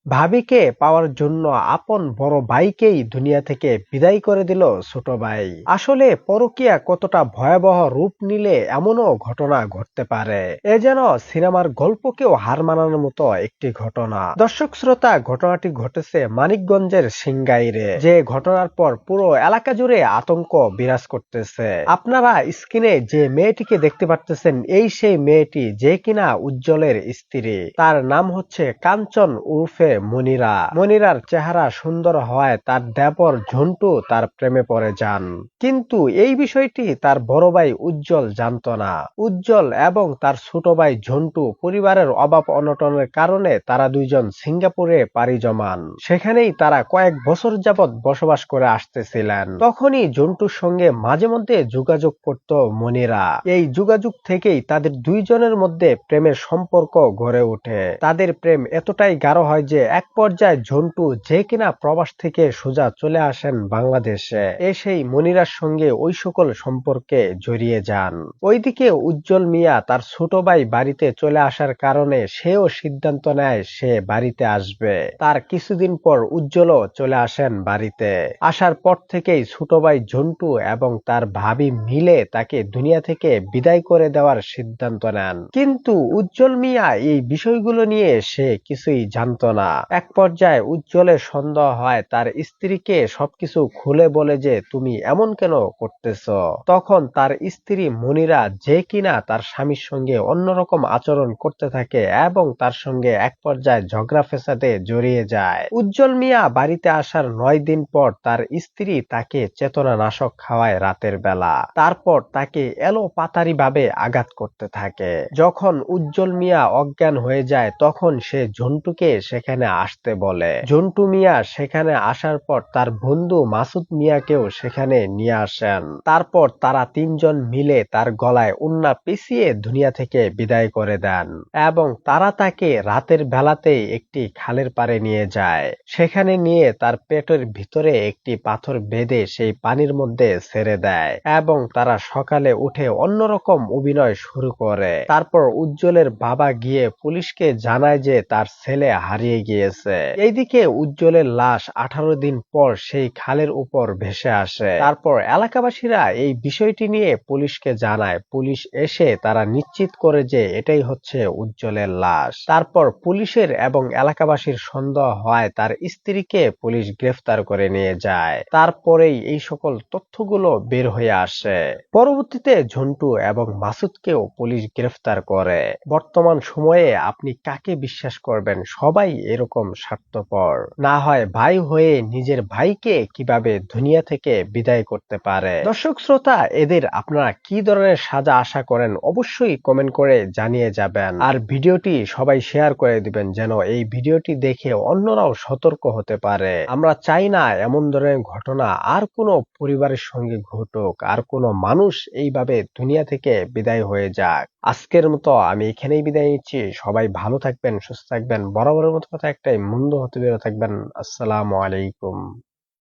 ভাবিকে পাওয়ার জন্য আপন বড় ভাইকেই দুনিয়া থেকে বিদায় করে দিল ছোট ভাই। আসলে পরকীয়া কতটা ভয়াবহ রূপ নিলে এমনও ঘটনা ঘটতে পারে, এ যেন সিনেমার গল্পকেও হার মানানোর মতো একটি ঘটনা। দর্শক শ্রোতা, ঘটনাটি ঘটেছে মানিকগঞ্জের সিংগাইরে, যে ঘটনার পর পুরো এলাকা জুড়ে আতঙ্ক বিরাজ করতেছে। আপনারা স্ক্রিনে যে মেয়েটিকে দেখতে পাচ্ছেন, এই সেই মেয়েটি যে কিনা উজ্জ্বলের স্ত্রী। তার নাম হচ্ছে কাঞ্চন উর্ফে মনিরা। মনিরার চেহারা সুন্দর হওয়ায় তার দেবর ঝন্টু তার প্রেমে পড়ে যান, কিন্তু এই বিষয়টি তার বড় ভাই উজ্জ্বল জানতো না। উজ্জ্বল এবং তার ছোট ভাই ঝন্টু পরিবারের অভাব অনটনের কারণে তারা দুইজন সিঙ্গাপুরে পাড়ি জমান। সেখানেই তারা কয়েক বছর যাবৎ বসবাস করে আসতেছিলেন। তখনই ঝন্টুর সঙ্গে মাঝে মধ্যে যোগাযোগ করত মনিরা। এই যোগাযোগ থেকেই তাদের দুইজনের মধ্যে প্রেমের সম্পর্ক গড়ে ওঠে। তাদের প্রেম এতটাই গাঢ় হয় যে এক পর্যায়ে ঝন্টু, যে কিনা প্রবাস থেকে সোজা চলে আসেন বাংলাদেশে, এসেই মনিরার সঙ্গে ওই সকল সম্পর্কে জড়িয়ে যান। ওইদিকে উজ্জ্বল মিয়া তার ছোট ভাই বাড়িতে চলে আসার কারণে সেও সিদ্ধান্ত নেয় সে বাড়িতে আসবে। তার কিছুদিন পর উজ্জ্বলও চলে আসেন বাড়িতে। আসার পর থেকেই ছোট ভাই ঝন্টু এবং তার ভাবি মিলে তাকে দুনিয়া থেকে বিদায় করে দেওয়ার সিদ্ধান্ত নেন। কিন্তু উজ্জ্বল মিয়া এই বিষয়গুলো নিয়ে সে কিছুই জানতো না। এক পর্যায়ে উজ্জ্বলের সন্দেহ হয় তার স্ত্রীকে সবকিছু খুলে বলে যে তুমি এমন কেন করতেছ। তখন তার স্ত্রী মনিরা, যে কিনা তার স্বামীর সঙ্গে অন্যরকম আচরণ করতে থাকে এবং তার সঙ্গে এক পর্যায়ে ঝগড়া ফেসাদে জড়িয়ে যায়। উজ্জ্বল মিয়া বাড়িতে আসার 9 দিন পর তার স্ত্রী তাকে চেতনানাশক খাওয়ায় রাতের বেলা। তারপর তাকে এলোপাতাড়ি ভাবে আঘাত করতে থাকে। যখন উজ্জ্বল মিয়া অজ্ঞান হয়ে যায় তখন সে ঝন্টুকে সেখানে আসতে বলে। ঝন্টু মিয়া সেখানে আসার পর তার বন্ধু মাসুদ মিয়াকেও সেখানে নিয়ে আসেন। তারপর তারা তিনজন মিলে তার গলায় ওড়না পেঁচিয়ে দুনিয়া থেকে বিদায় করে দেন এবং তারা তাকে রাতের বেলাতেই একটি খালের পাড়ে নিয়ে যায়। সেখানে নিয়ে তার পেটের ভিতরে একটি পাথর বেঁধে সেই পানির মধ্যে ছেড়ে দেয় এবং তারা সকালে উঠে অন্যরকম অভিনয় শুরু করে। তারপর উজ্জ্বলের বাবা গিয়ে পুলিশকে জানায় যে তার ছেলে হারিয়ে গিয়েছে। এইদিকে উজ্জ্বলের লাশ 18 দিন পর সেই খালের উপর ভেসে আসে। তারপর এলাকাবাসীরা এই বিষয়টি নিয়ে পুলিশকে জানায়। পুলিশ এসে তারা নিশ্চিত করে যে এটাই হচ্ছে উজ্জ্বলের লাশ। তারপর পুলিশের এবং এলাকাবাসীর সন্দেহ হয় তার স্ত্রীকে পুলিশ গ্রেফতার করে নিয়ে যায়। তারপরেই এই সকল তথ্যগুলো বের হয়ে আসে। পরবর্তীতে ঝন্টু এবং মাসুদকেও পুলিশ গ্রেফতার করে। বর্তমান সময়ে আপনি কাকে বিশ্বাস করবেন? সবাই এরকম স্বার্থপর। না হয় ভাই হয়ে নিজের ভাইকে কিভাবে দুনিয়া থেকে বিদায় করতে পারে। দর্শক শ্রোতা, এদের আপনারা কি ধরনের সাজা আশা করেন অবশ্যই কমেন্ট করে জানিয়ে যাবেন। আর ভিডিওটি সবাই শেয়ার করে দিবেন যেন এই ভিডিওটি দেখে অন্যরাও সতর্ক হতে পারে। আমরা চাই না এমন ধরনের ঘটনা আর কোনো পরিবারের সঙ্গে ঘটুক, আর কোনো মানুষ এইভাবে দুনিয়া থেকে বিদায় হয়ে যাক। আজকের মতো আমি এখানেই বিদায় নিচ্ছি। সবাই ভালো থাকবেন, সুস্থ থাকবেন। বরাবরের মতো কথা একটাই, মন্দ হতে বেরো থাকবেন। আসসালামু আলাইকুম।